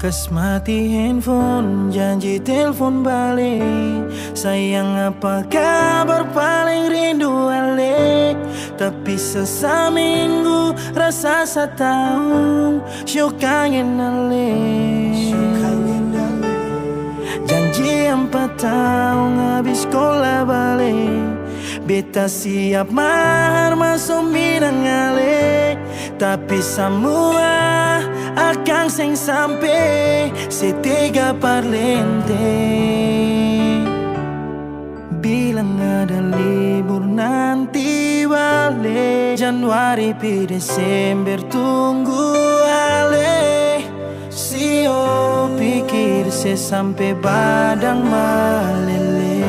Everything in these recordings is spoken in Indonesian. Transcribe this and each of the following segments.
Kas mati handphone, janji telepon balik. Sayang apa kabar, paling rindu ale. Tapi sesaminggu, rasa setahun, syok kangen ale. Janji 4 tahun, habis sekolah balik. Beta siap mahar masuk minang ale. Tapi semua akan sing sampai setiga parlente. Bilang ada libur nanti balik. Januari pi Desember tunggu ale. Sio pikir se sampai badang malele.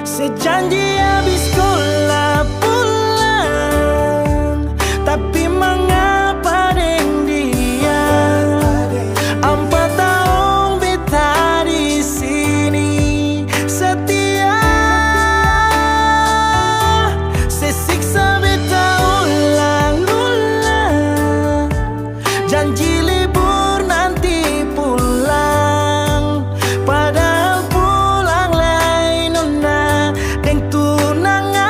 Sejanji habis sekolah pulang, tapi mengapa deng dia 4 tahun beta di sini setia. Sesiksa beta ulang-ulang, janji libur nanti pulang, padahal pulang lain nona deng tunangan.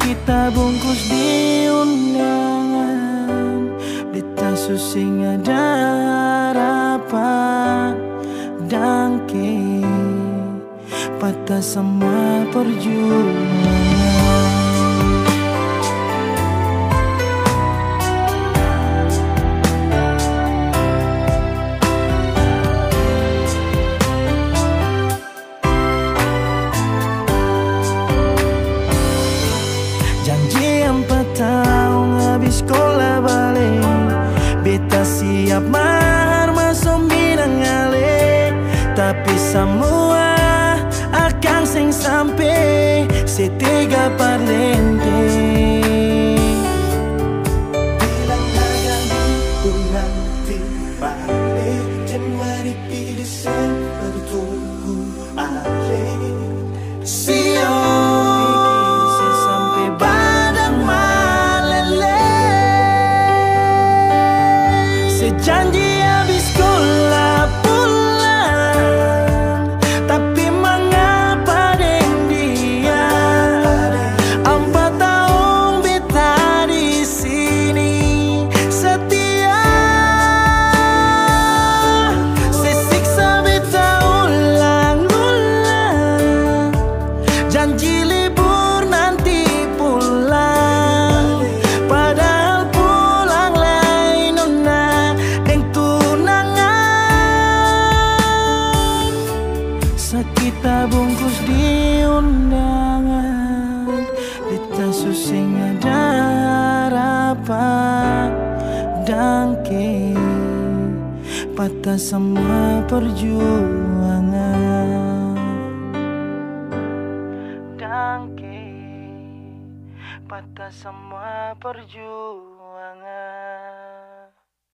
Kita bungkus di undangan, beta susing ada harapan. Dangke patah semua perjuangan. Janji 4 tahun, habis sekolah balik. Beta siap mahar masuk minang ale. Tapi semua akan sing sampai setiga parlente. Bilang ada libur nanti balik. Januari pi Desember tunggu ale. Sio sampai badang malele. Sejanji habis sekolah pulang, tapi mengapa deng dia 4 tahun beta di sini setia. Sesiksa beta ulang-ulang, janji libur nanti pulang, padahal pulang lain nona deng tunangan. Kita bungkus di undangan, beta susing ada harapan. Dangke patah semua perjuangan. Dangke patah semua perjuangan.